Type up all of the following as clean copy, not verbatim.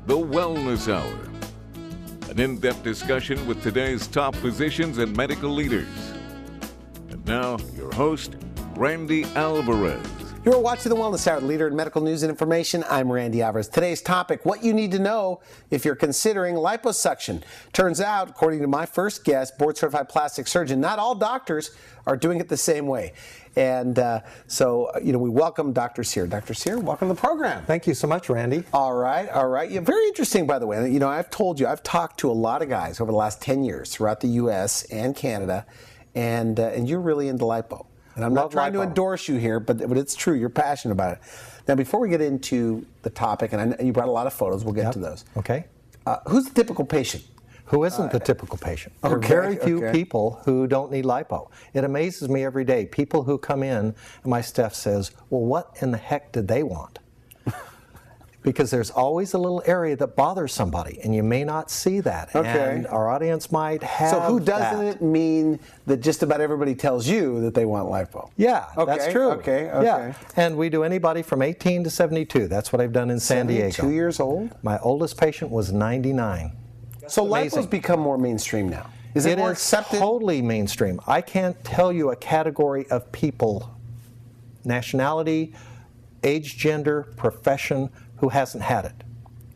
The Wellness Hour. An in-depth discussion with today's top physicians and medical leaders. And now, your host, Randy Alvarez. You're watching The Wellness Hour, leader in medical news and information. I'm Randy Alvarez. Today's topic, what you need to know if you're considering liposuction. Turns out, according to my first guest, board-certified plastic surgeon, not all doctors are doing it the same way. And so we welcome Dr. Seare. Dr. Seare, welcome to the program. Thank you so much, Randy. All right. Yeah, very interesting, by the way. I've told you, I've talked to a lot of guys over the last 10 years throughout the U.S. and Canada, and you're really into lipo. And I'm not trying to endorse you here, but it's true. You're passionate about it. Now, before we get into the topic, and you brought a lot of photos, we'll get to those. Okay. Who's the typical patient? Who isn't the typical patient? There are very few people who don't need lipo. It amazes me every day. People who come in, and my staff says, well, what in the heck did they want? Because there's always a little area that bothers somebody, and you may not see that. Okay. And our audience might have So who doesn't it mean that just about everybody tells you that they want lipo? Yeah, that's true. Okay. Yeah. And we do anybody from 18 to 72. That's what I've done in San Diego. 72 years old? My oldest patient was 99. So lipo's become more mainstream now. Is it more accepted? Totally mainstream. I can't tell you a category of people, nationality, age, gender, profession, who hasn't had it,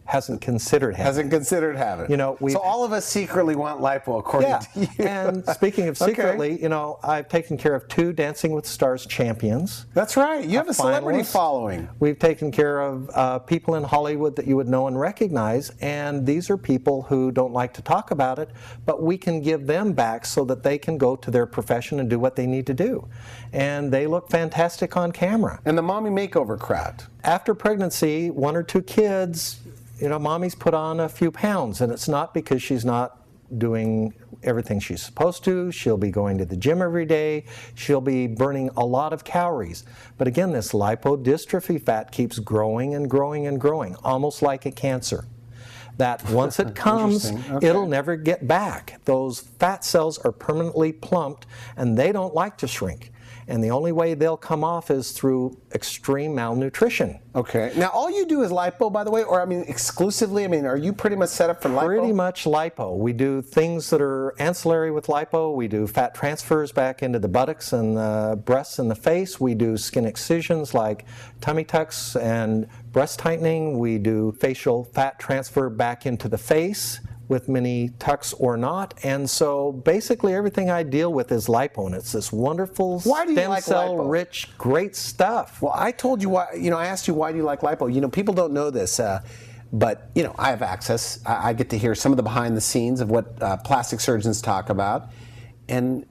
hasn't considered having it. So all of us secretly want lipo, according to you. And speaking of secretly, I've taken care of 2 Dancing with the Stars champions. That's right. You have a celebrity following. We've taken care of people in Hollywood that you would know and recognize, and these are people who don't like to talk about it, but we can give them back so that they can go to their profession and do what they need to do. And they look fantastic on camera. And the mommy makeover crowd. After pregnancy, 1 or 2 kids, mommy's put on a few pounds, and it's not because she's not doing everything she's supposed to. She'll be going to the gym every day. She'll be burning a lot of calories. But again, this lipodystrophy fat keeps growing and growing and growing, almost like a cancer. That once it comes, it'll never get back. Those fat cells are permanently plumped, and they don't like to shrink. And the only way they'll come off is through extreme malnutrition. Okay. Now, all you do is lipo, by the way, or exclusively? Are you pretty much set up for lipo? Pretty much lipo. We do things that are ancillary with lipo. We do fat transfers back into the buttocks and the breasts and the face. We do skin excisions like tummy tucks and breast tightening. We do facial fat transfer back into the face with many tucks or not. And so basically everything I deal with is lipo, and it's this wonderful stem cell rich, great stuff. Well, I told you why, I asked you why do you like lipo. People don't know this, but I have access. I get to hear some of the behind the scenes of what plastic surgeons talk about. And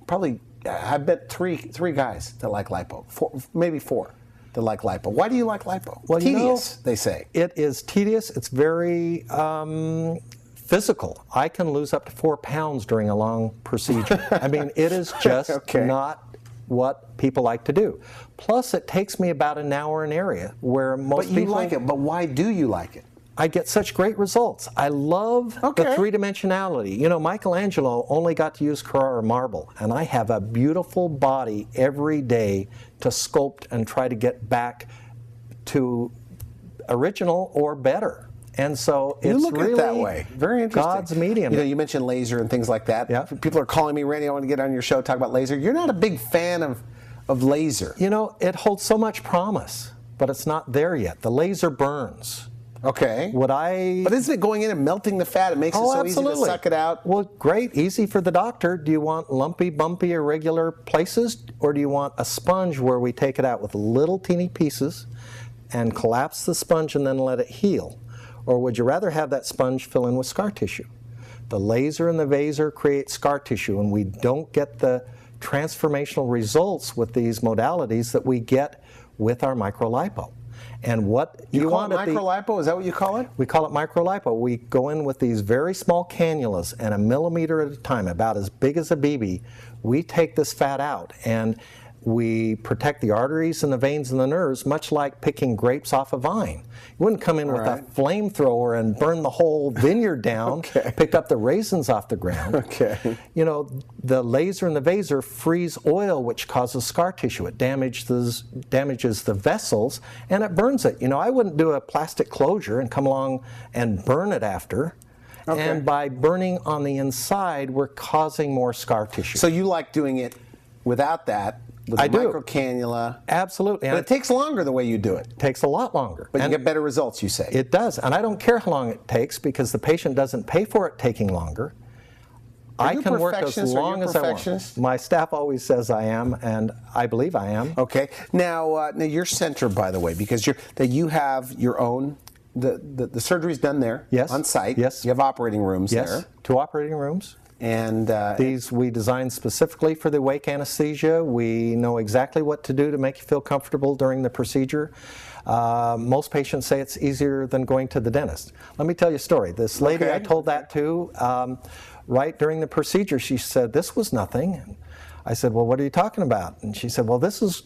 probably, I bet three guys that like lipo, maybe 4 that like lipo. Why do you like lipo? Well, tedious, they say. It is tedious. It's very physical. I can lose up to 4 pounds during a long procedure. It is just not what people like to do. Plus, it takes me about an hour an area, where most people... But you like it, but why do you like it? I get such great results. I love the three-dimensionality. Michelangelo only got to use Carrara marble, and I have a beautiful body every day to sculpt and try to get back to original or better. And so it's really at it that way. Very interesting. God's medium. You mentioned laser and things like that. Yeah. People are calling me, Randy, I want to get on your show, talk about laser. You're not a big fan of laser. It holds so much promise, but it's not there yet. The laser burns. Okay. But isn't it going in and melting the fat? It makes it so easy to suck it out. Well, great. Easy for the doctor. Do you want lumpy, bumpy, irregular places? Or do you want a sponge where we take it out with little teeny pieces and collapse the sponge and then let it heal? Or would you rather have that sponge fill in with scar tissue? The laser and the vaser create scar tissue, and we don't get the transformational results with these modalities that we get with our microlipo. And what you want it microlipo? Is that what you call it? We call it microlipo. We go in with these very small cannulas, and 1 millimeter at a time, about as big as a BB. We take this fat out, and We protect the arteries and the veins and the nerves, much like picking grapes off a vine. You wouldn't come in with a flamethrower and burn the whole vineyard down, pick up the raisins off the ground. You know, the laser and the vaser freeze oil, which causes scar tissue. It damages the vessels, and it burns it. You know, I wouldn't do a plastic closure and come along and burn it after. And by burning on the inside, we're causing more scar tissue. So you like doing it without that? With the micro cannula. Absolutely. But it takes longer the way you do it. It takes a lot longer. But you get better results, you say. It does. And I don't care how long it takes because the patient doesn't pay for it taking longer. I can work as long as I want. My staff always says I am, and I believe I am. Okay. Now your center, by the way, because you have your own, the surgery's done there on site. Yes. You have operating rooms there. Yes, 2 operating rooms. And these we designed specifically for the awake anesthesia. We know exactly what to do to make you feel comfortable during the procedure. Most patients say it's easier than going to the dentist. Let me tell you a story. This lady I told that to, right during the procedure, she said, "This was nothing." And I said, "Well, what are you talking about?" And she said, "Well, this is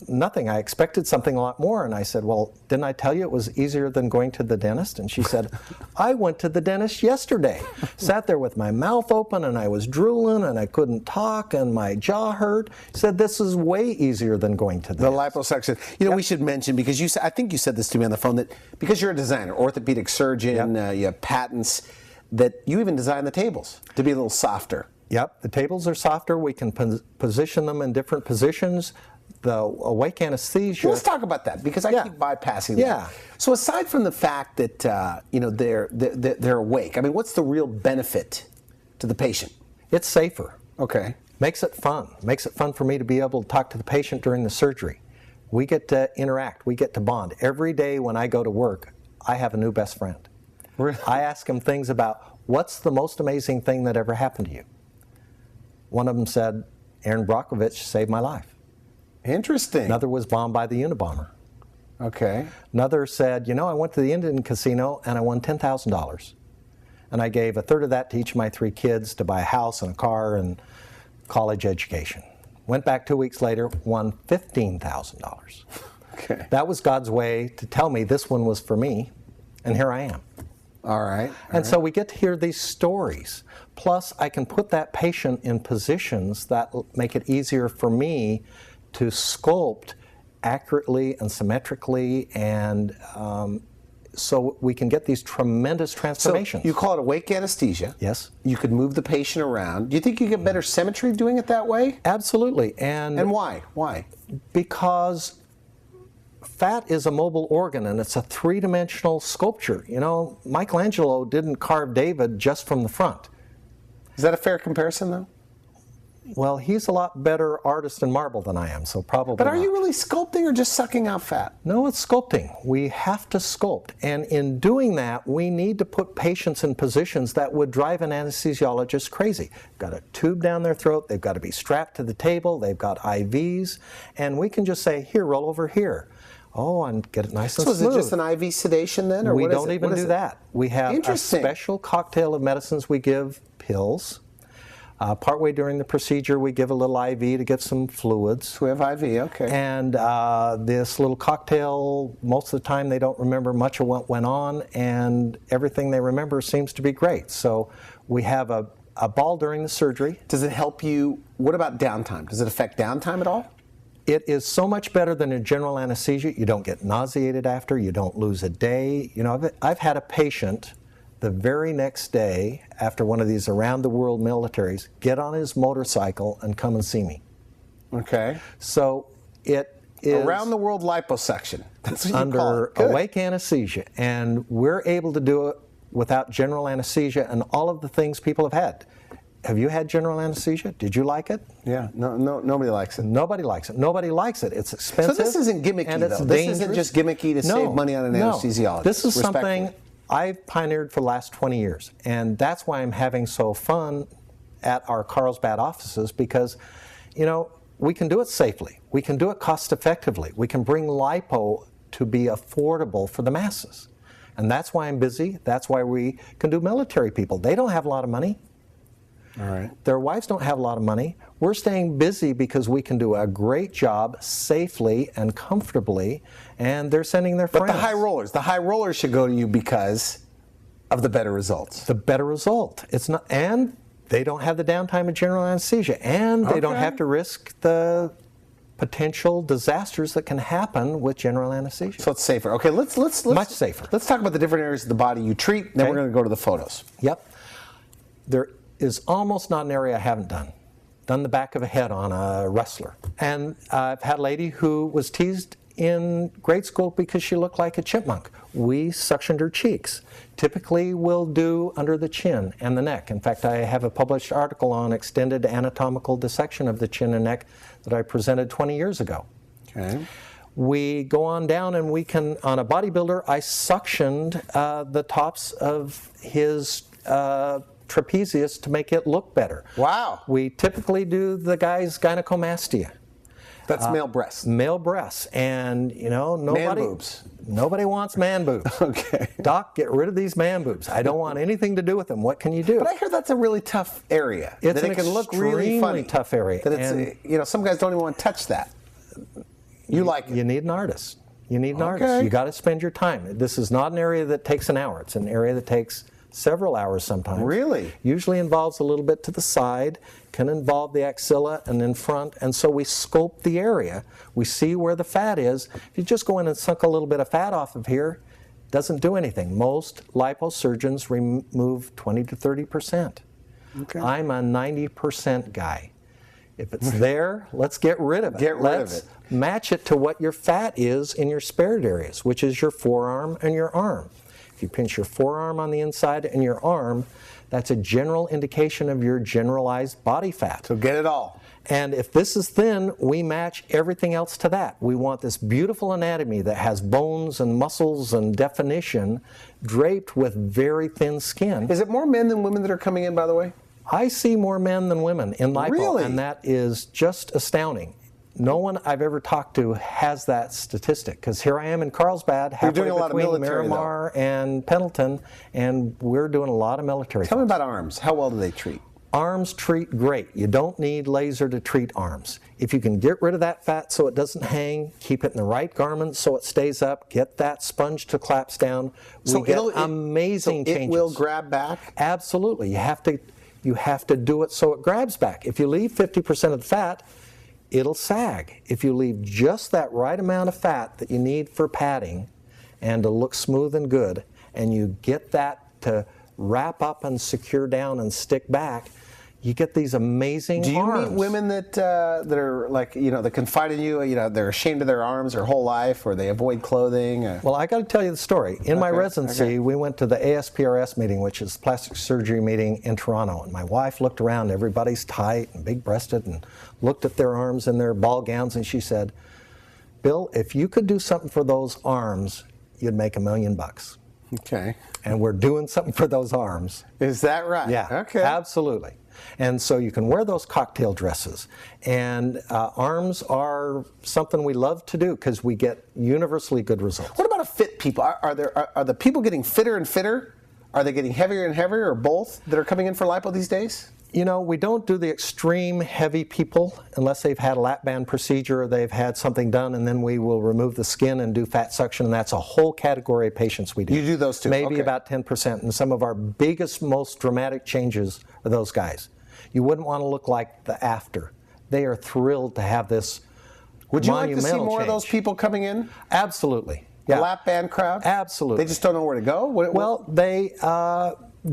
nothing. I expected something a lot more." And I said, "Well, didn't I tell you it was easier than going to the dentist?" And she said, "I went to the dentist yesterday. Sat there with my mouth open and I was drooling and I couldn't talk and my jaw hurt." She said, "This is way easier than going to the dentist." Liposuction. You know, we should mention, because I think you said this to me on the phone, that because you're a designer, orthopedic surgeon, you have patents, that you even design the tables to be a little softer. Yep, the tables are softer. We can position them in different positions. The awake anesthesia. Let's talk about that, because I keep bypassing that. So aside from the fact that you know, they're awake, I mean, what's the real benefit to the patient? It's safer. Okay. Makes it fun. Makes it fun for me to be able to talk to the patient during the surgery. We get to interact. We get to bond. Every day when I go to work, I have a new best friend. Really? I ask them things about, what's the most amazing thing that ever happened to you? One of them said, Aaron Brockovich saved my life. Interesting. Another was bombed by the Unabomber. Okay. Another said, you know, I went to the Indian casino and I won $10,000. And I gave a third of that to each of my 3 kids to buy a house and a car and college education. Went back 2 weeks later, won $15,000. Okay. That was God's way to tell me this one was for me, and here I am. All right. And so we get to hear these stories. Plus, I can put that patient in positions that make it easier for me to sculpt accurately and symmetrically, and so we can get these tremendous transformations. So you call it awake anesthesia. Yes. You could move the patient around. Do you think you get better symmetry doing it that way? Absolutely. And why? Why? Because fat is a mobile organ, and it's a 3-dimensional sculpture. You know, Michelangelo didn't carve David just from the front. Is that a fair comparison, though? Well, he's a lot better artist in marble than I am, so probably But are not. you really sculpting or just sucking out fat? No, it's sculpting. We have to sculpt. And in doing that, we need to put patients in positions that would drive an anesthesiologist crazy. Got a tube down their throat, they've got to be strapped to the table, they've got IVs, and we can just say, here, roll over here. Oh, and get it nice and smooth. So is it just an IV sedation then? Or we don't even do that. We have a special cocktail of medicines. We give pills. Partway during the procedure, we give a little IV to get some fluids. So we have IV, okay. And this little cocktail, most of the time they don't remember much of what went on, and everything they remember seems to be great. So we have a ball during the surgery. Does it help you? What about downtime? Does it affect downtime at all? It is so much better than a general anesthesia. You don't get nauseated after. You don't lose a day. You know, I've had a patient the very next day after one of these around-the-world militaries get on his motorcycle and come and see me. Okay. So it is around-the-world liposuction. That's what you under call it. Good. awake anesthesia, and we're able to do it without general anesthesia and all of the things people have had. Have you had general anesthesia? Did you like it? Yeah, no, nobody likes it. Nobody likes it. Nobody likes it. It's expensive. So this isn't gimmicky, and it's though. dangerous. This isn't just gimmicky to save money on an anesthesiologist. This is something I've pioneered for the last 20 years, and that's why I'm having so fun at our Carlsbad offices, because, you know, we can do it safely. We can do it cost effectively. We can bring lipo to be affordable for the masses. And that's why I'm busy. That's why we can do military people. They don't have a lot of money. All right. Their wives don't have a lot of money. We're staying busy because we can do a great job safely and comfortably, and they're sending their friends. But the high rollers should go to you because of the better results. The better result. It's not, and they don't have the downtime of general anesthesia, and they don't have to risk the potential disasters that can happen with general anesthesia. So it's safer. Okay, let's much safer. Let's talk about the different areas of the body you treat. Then we're going to go to the photos. Yep. There is almost not an area I haven't done. Done the back of a head on a wrestler. And I've had a lady who was teased in grade school because she looked like a chipmunk. We suctioned her cheeks. Typically we'll do under the chin and the neck. In fact, I have a published article on extended anatomical dissection of the chin and neck that I presented 20 years ago. Okay. We go on down and we can, on a bodybuilder, I suctioned the tops of his trapezius to make it look better. Wow. We typically do the guy's gynecomastia. That's male breasts. Male breasts, and nobody. Man boobs. Nobody wants man boobs. Okay. Doc, get rid of these man boobs. I don't want anything to do with them. What can you do? But I hear that's a really tough area. It's that an it can look really funny. tough area. That it's, some guys don't even want to touch that. You like it. You need an artist. You need an artist. You got to spend your time. This is not an area that takes an hour. It's an area that takes several hours sometimes. Really? Usually involves a little bit to the side, can involve the axilla and in front, and so we sculpt the area. We see where the fat is. If you just go in and suck a little bit of fat off of here, doesn't do anything. Most liposurgeons remove 20 to 30%. Okay. I'm a 90% guy. If it's there, let's get rid of it. Let's match it to what your fat is in your spared areas, which is your forearm and your arm. If you pinch your forearm on the inside and your arm, that's a general indication of your generalized body fat. So get it all. And if this is thin, we match everything else to that. We want this beautiful anatomy that has bones and muscles and definition draped with very thin skin. Is it more men than women that are coming in, by the way? I see more men than women in lipo, Really? and that is just astounding. No one I've ever talked to has that statistic, because here I am in Carlsbad, halfway between Miramar and Pendleton, and we're doing a lot of military. Tell me about arms. How well do they treat? Arms treat great. You don't need laser to treat arms. If you can get rid of that fat so it doesn't hang, keep it in the right garment so it stays up, get that sponge to collapse down, we get amazing changes. It will grab back? Absolutely. You have to do it so it grabs back. If you leave 50% of the fat, it'll sag. If you leave just that right amount of fat that you need for padding and to look smooth and good, and you get that to wrap up and secure down and stick back, you get these amazing arms. Do you meet women that are like, that confide in you, they're ashamed of their arms their whole life, or they avoid clothing? Well, I got to tell you the story. In my residency, we went to the ASPRS meeting, which is plastic surgery meeting in Toronto, and my wife looked around, everybody's tight and big-breasted, and looked at their arms and their ball gowns, and she said, "Bill, if you could do something for those arms, you'd make $1 million." Okay. And we're doing something for those arms. Is that right? Yeah, okay. Absolutely. And so you can wear those cocktail dresses. And arms are something we love to do because we get universally good results. What about a fit people? Are the people getting fitter and fitter? Are they getting heavier and heavier, or both, that are coming in for lipo these days? We don't do the extreme heavy people unless they've had a lap band procedure or they've had something done, and then we will remove the skin and do fat suction, and that's a whole category of patients we do. You do those too? Maybe about 10%, and some of our biggest, most dramatic changes are those guys. You wouldn't want to look like the after. They are thrilled to have this Would you like to see more change. of those people coming in? Absolutely. The Yeah. lap band crowd? Absolutely. They just don't know where to go? Well, they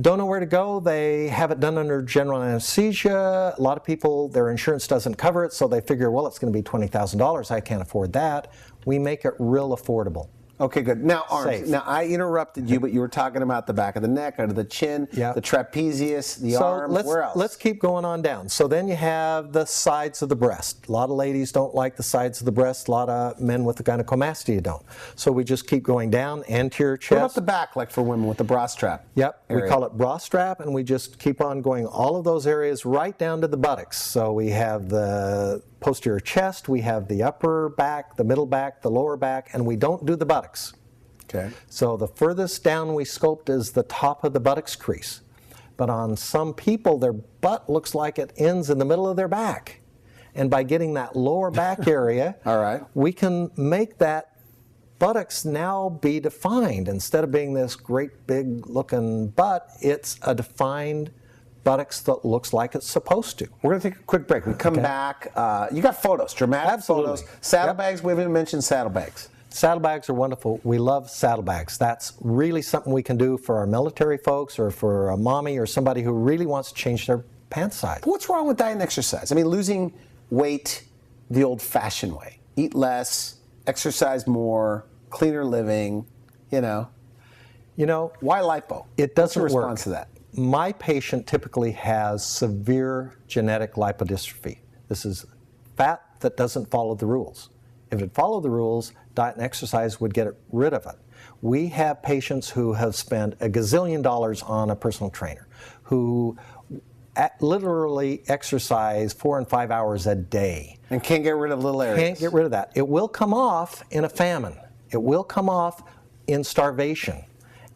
don't know where to go. They have it done under general anesthesia. A lot of people, their insurance doesn't cover it, so they figure, well, it's going to be $20,000. I can't afford that. We make it real affordable. Okay, good. Now, arms. Safe. Now, I interrupted you, but you were talking about the back of the neck, under the chin, the trapezius, the arm. Where else? Let's keep going on down. So then you have the sides of the breast. A lot of ladies don't like the sides of the breast. A lot of men with the gynecomastia don't. So we just keep going down, anterior chest. What about the back, like for women with the bra strap? Yep, area? we call it bra strap, and we just keep on going all of those areas right down to the buttocks. So we have the posterior chest, we have the upper back, the middle back, the lower back, and we don't do the buttocks. Okay. So the furthest down we sculpt is the top of the buttocks crease. but on some people, their butt looks like it ends in the middle of their back. And by getting that lower back area, all right, we can make that buttocks now be defined. Instead of being this great big looking butt, it's a defined buttocks that looks like it's supposed to. We're going to take a quick break. We come back. You got photos, dramatic Absolutely. photos. Saddlebags, we haven't even mentioned saddlebags. Saddlebags are wonderful. We love saddlebags. That's really something we can do for our military folks or for a mommy or somebody who really wants to change their pant size. What's wrong with diet and exercise? I mean, losing weight the old-fashioned way. Eat less, exercise more, cleaner living, you know. Why lipo? It doesn't What's work. your response to that? My patient typically has severe genetic lipodystrophy. This is fat that doesn't follow the rules. If it followed the rules, diet and exercise would get rid of it. We have patients who have spent $1 gazillion on a personal trainer, who literally exercise 4 and 5 hours a day. And can't get rid of little areas. Can't get rid of that. It will come off in a famine. It will come off in starvation.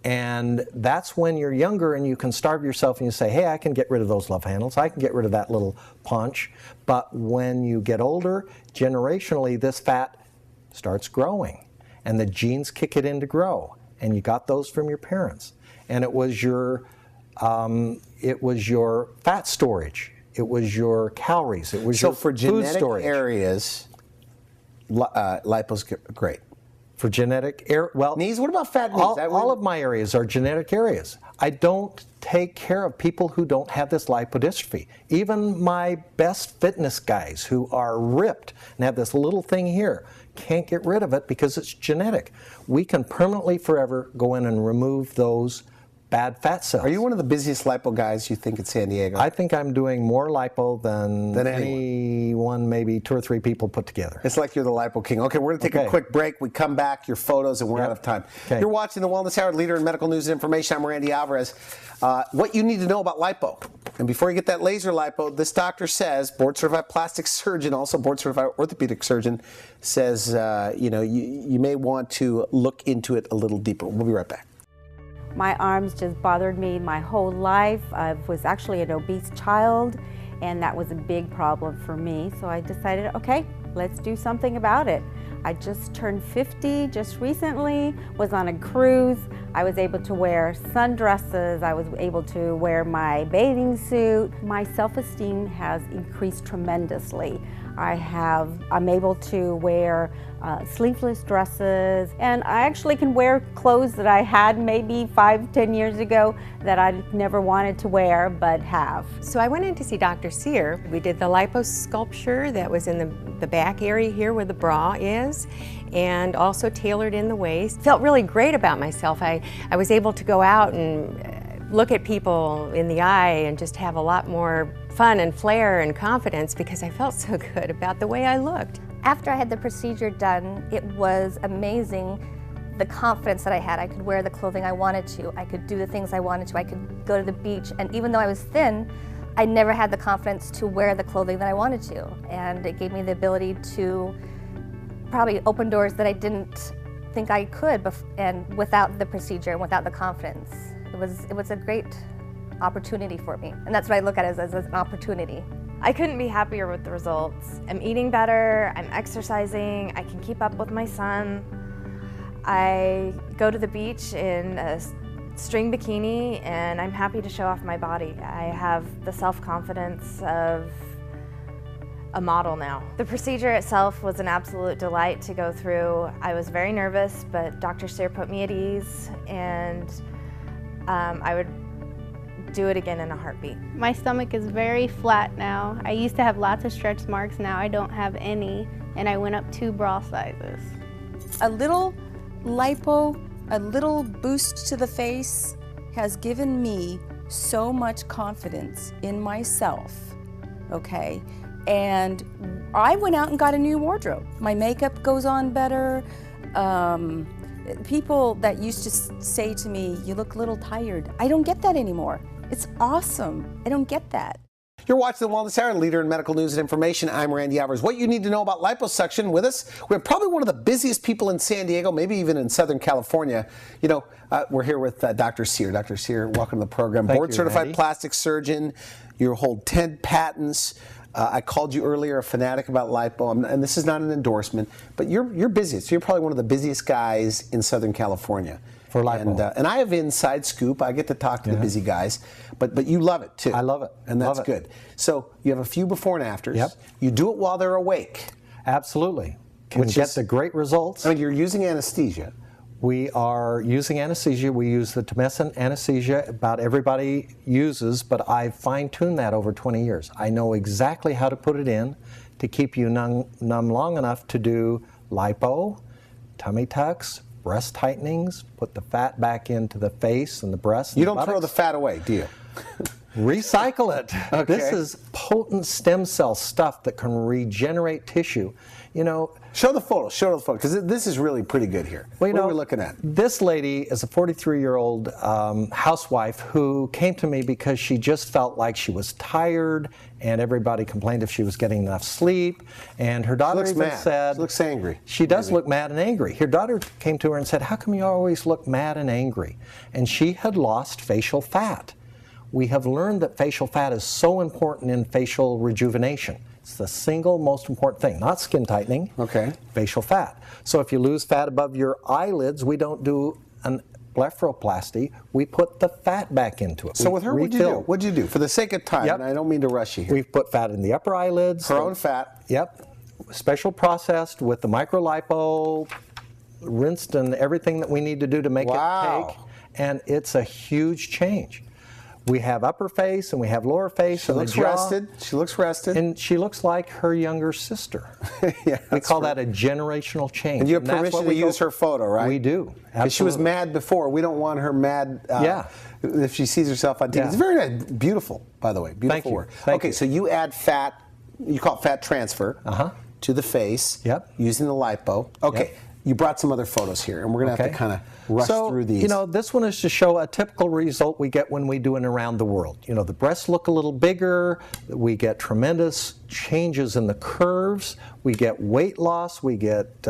And that's when you're younger and you can starve yourself and you say, hey, I can get rid of those love handles. I can get rid of that little paunch. But when you get older, generationally, this fat starts growing. And the genes kick it in to grow. And you got those from your parents. And it was your fat storage. It was your calories. It was your for food genetic storage. areas, lipo's great. For genetic knees. What about fat knees? All of my areas are genetic areas. I don't take care of people who don't have this lipodystrophy. Even my best fitness guys who are ripped and have this little thing here can't get rid of it because it's genetic. We can permanently forever go in and remove those bad fat cells. Are you one of the busiest lipo guys you think in San Diego? I think I'm doing more lipo than anyone, maybe 2 or 3 people put together. It's like you're the lipo king. Okay, we're going to take a quick break. We come back, your photos, and we're out of time. Okay. You're watching the Wellness Hour, leader in medical news and information. I'm Randy Alvarez. What you need to know about lipo. And before you get that laser lipo, this doctor says, board-certified plastic surgeon, also board-certified orthopedic surgeon, says, you may want to look into it a little deeper. We'll be right back. My arms just bothered me my whole life. I was actually an obese child, and that was a big problem for me. So I decided, okay, let's do something about it. I just turned 50 just recently, was on a cruise. I was able to wear sundresses. I was able to wear my bathing suit. My self-esteem has increased tremendously. I'm able to wear sleeveless dresses, and I actually can wear clothes that I had maybe 5-10 years ago that I never wanted to wear but have. So I went in to see Dr. Seare. We did the liposculpture that was in the back area here where the bra is, and also tailored in the waist. Felt really great about myself. I was able to go out and look at people in the eye and just have a lot more fun and flair and confidence because I felt so good about the way I looked. After I had the procedure done, it was amazing the confidence that I had. I could wear the clothing I wanted to. I could do the things I wanted to. I could go to the beach. And even though I was thin, I never had the confidence to wear the clothing that I wanted to. And it gave me the ability to probably open doors that I didn't think I could and without the procedure and without the confidence. It was a great opportunity for me. And that's what I look at as an opportunity. I couldn't be happier with the results. I'm eating better, I'm exercising, I can keep up with my son. I go to the beach in a string bikini and I'm happy to show off my body. I have the self-confidence of a model now. The procedure itself was an absolute delight to go through. I was very nervous, but Dr. Seare put me at ease, and I would do it again in a heartbeat. My stomach is very flat now. I used to have lots of stretch marks, now I don't have any, and I went up 2 bra sizes. A little lipo, a little boost to the face has given me so much confidence in myself, okay? And I went out and got a new wardrobe. My makeup goes on better. People that used to say to me, you look a little tired, I don't get that anymore. It's awesome. I don't get that. You're watching the Wellness Hour, leader in medical news and information. I'm Randy Alvarez. What you need to know about liposuction with us. We're probably one of the busiest people in San Diego, maybe even in Southern California. You know, we're here with Dr. Seare. Dr. Seare, welcome to the program. Thank you, Board-certified Randy. plastic surgeon. You hold 10 patents. I called you earlier a fanatic about lipo, and this is not an endorsement, but you're busy. So you're probably one of the busiest guys in Southern California. For lipo. And I have inside scoop. I get to talk to the busy guys, but you love it too. I love it. And that's Love it. good. So you have a few before and afters. Yep. You do it while they're awake. Absolutely. Can Which get is- the great results. I mean, you're using anesthesia. We are using anesthesia. We use the tumescent anesthesia about everybody uses, but I've fine-tuned that over 20 years. I know exactly how to put it in to keep you numb long enough to do lipo, tummy tucks, breast tightenings, put the fat back into the face and the breast. You don't throw the fat away, do you? Recycle it. Okay. This is potent stem cell stuff that can regenerate tissue. You know, Show the photo, because this is really pretty good here. well, you What know, are we looking at? This lady is a 43-year-old housewife who came to me because she just felt like she was tired, and everybody complained if she was getting enough sleep. And her daughter looks even mad. said, She looks angry. She does Maybe. look mad and angry. Her daughter came to her and said, "How come you always look mad and angry?" And she had lost facial fat. We have learned that facial fat is so important in facial rejuvenation. It's the single most important thing, not skin tightening, Okay. facial fat. So if you lose fat above your eyelids, we don't do an blepharoplasty, we put the fat back into it. So We with her, what'd you do? refill. What'd you do? For the sake of time, Yep. and I don't mean to rush you here. We've put fat in the upper eyelids. Her own fat. Yep. Special processed with the microlipo, rinsed and everything that we need to do to make Wow. it take. And it's a huge change. We have upper face and we have lower face. She and looks the jaw, rested. She looks rested. And she looks like her younger sister. Yeah, We that's call right. that a generational change. And you have that's permission what to we use go- her photo, right? We do. Because she was Absolutely. mad before. We don't want her mad Yeah. if she sees herself on TV. Yeah. It's very nice. Beautiful, by the way. Beautiful Thank you. work. Thank okay, you. so you add fat, you call it fat transfer to the face Yep. using the lipo. Okay, Yep. you brought some other photos here, and we're going to have to kind of rush through these. You know, this one is to show a typical result we get when we do it around the world. You know, the breasts look a little bigger, we get tremendous changes in the curves, we get weight loss, we get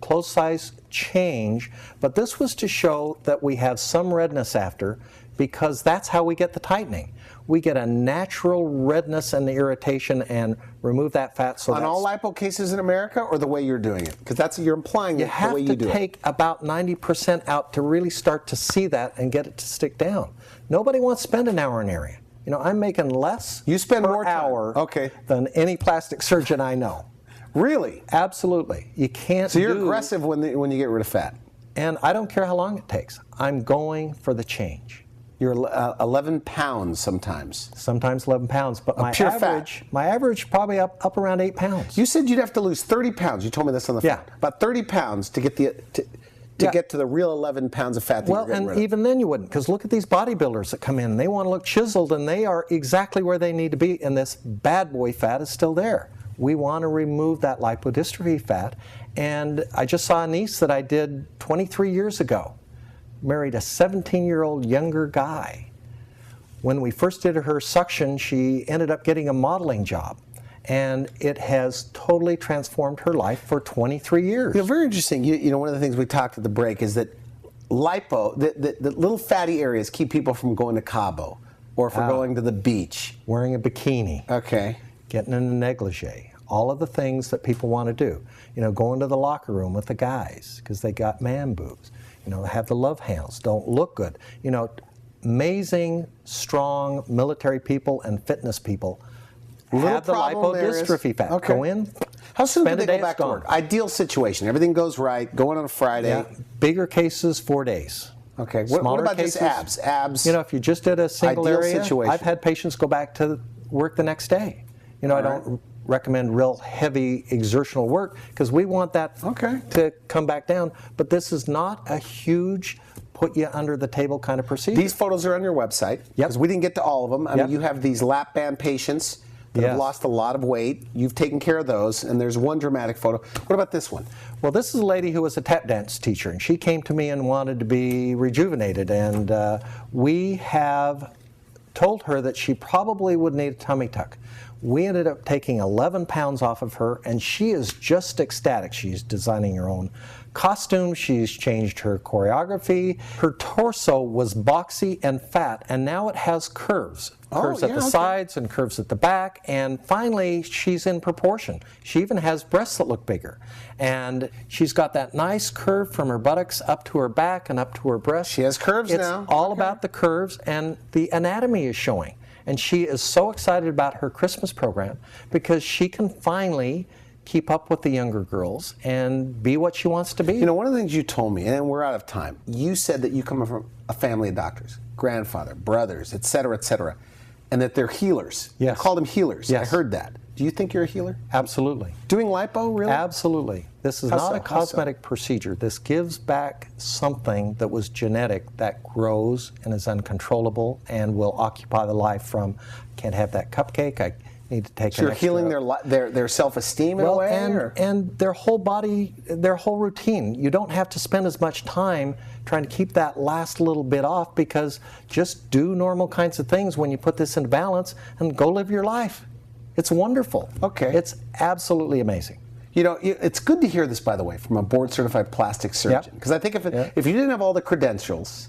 clothes size change, but this was to show that we have some redness after, because that's how we get the tightening. We get a natural redness and irritation and remove that fat. So on all lipo cases in America, or the way you're doing it? Because that's you're implying you it the have way to you do it. take about 90% out to really start to see that and get it to stick down. Nobody wants to spend an hour in an area. You know, I'm making less You spend per more time. hour Okay. than any plastic surgeon I know. Really? Absolutely. You can't So you're do, aggressive when you get rid of fat. and I don't care how long it takes. I'm going for the change. You're 11 pounds sometimes. Sometimes 11 pounds, but my pure fat. average probably up around 8 pounds. You said you'd have to lose 30 pounds. You told me this on the phone. Yeah. About 30 pounds to get to Yeah. get to the real 11 pounds of fat that Well, you're getting and rid of. even then you wouldn't, because look at these bodybuilders that come in. They want to look chiseled, and they are exactly where they need to be, and this bad boy fat is still there. We want to remove that lipodystrophy fat. And I just saw a niece that I did 23 years ago, married a 17-year-old younger guy. When we first did her suction, she ended up getting a modeling job. And it has totally transformed her life for 23 years. You know, very interesting. You know, one of the things we talked at the break is that lipo, the little fatty areas keep people from going to Cabo or for going to the beach. Wearing a bikini. Okay. Getting in a negligee, all of the things that people want to do. You know, going to the locker room with the guys because they got man boobs. You know, have the love handles, don't look good. You know, amazing, strong military people and fitness people have the problem there is- lipodystrophy fat. Okay. Go in, How soon do spend they a day, go back it's to gone. work? Ideal situation. Everything goes right. Going on a Friday. Yeah. Bigger cases, 4 days. Okay. What Smaller about just cases, abs? Abs. You know, if you just did a single Ideal area, situation. I've had patients go back to work the next day. You know, I All right. don't recommend real heavy exertional work because we want that Okay. to come back down. But this is not a huge put you under the table kind of procedure. These photos are on your website. Yep. Because we didn't get to all of them. I Yep. mean, you have these lap band patients that have Yes. lost a lot of weight. You've taken care of those, and there's one dramatic photo. What about this one? Well, this is a lady who was a tap dance teacher, and she came to me and wanted to be rejuvenated. And we have told her that she probably would need a tummy tuck. We ended up taking 11 pounds off of her, and she is just ecstatic. She's designing her own costume. She's changed her choreography. Her torso was boxy and fat, and now it has curves. Curves at the sides and curves at the back, and finally she's in proportion. She even has breasts that look bigger. And she's got that nice curve from her buttocks up to her back and up to her breast. She has curves now. It's all about the curves, and the anatomy is showing. And she is so excited about her Christmas program because she can finally keep up with the younger girls and be what she wants to be. You know, one of the things you told me, and we're out of time, you said that you come from a family of doctors, grandfather, brothers, et cetera, and that they're healers. Yes. You called them healers. Yes. I heard that. Do you think you're a healer? Absolutely. Doing lipo, really? Absolutely. This is not a cosmetic procedure. This gives back something that was genetic that grows and is uncontrollable and will occupy the life from, can't have that cupcake, I need to take so you're healing their self-esteem in a way? And their whole body, their whole routine. You don't have to spend as much time trying to keep that last little bit off, because just do normal kinds of things when you put this into balance and go live your life. It's wonderful. Okay. It's absolutely amazing. You know, it's good to hear this, by the way, from a board-certified plastic surgeon. Because I think if you didn't have all the credentials,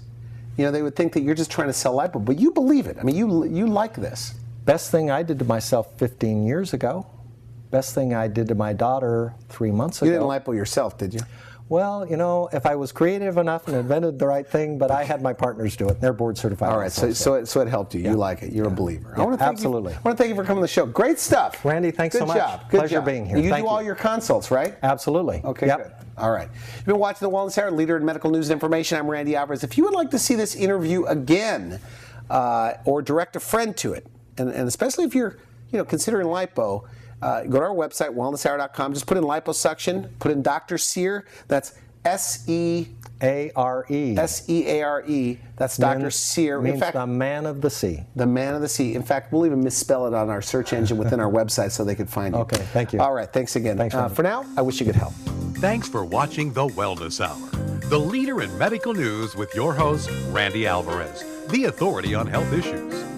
you know, they would think that you're just trying to sell lipo. But you believe it. I mean, you like this. Best thing I did to myself 15 years ago. Best thing I did to my daughter 3 months ago. You didn't lipo yourself, did you? Well, you know, if I was creative enough and invented the right thing, but I had my partners do it. They're board certified. All right, so it helped you. You like it. You're a believer. Yeah, I want to absolutely. I want to thank you for coming on the show. Great stuff. Randy, thanks so much. Good job. Pleasure being here. You Thank do all your consults, right? Absolutely. Okay, good. All right. You've been watching The Wellness Hour, leader in medical news and information. I'm Randy Alvarez. If you would like to see this interview again, or direct a friend to it, and especially if you're considering lipo, go to our website, wellnesshour.com. Just put in liposuction, put in Dr. Seare. That's S-E-A-R-E. S-E-A-R-E. That's Dr. Seare. Means in fact, the man of the sea. The man of the sea. In fact, we'll even misspell it on our search engine within our website so they can find you. Okay, thank you. All right, thanks again. Thanks, for now, I wish you good health. Thanks for watching The Wellness Hour, the leader in medical news with your host, Randy Alvarez, the authority on health issues.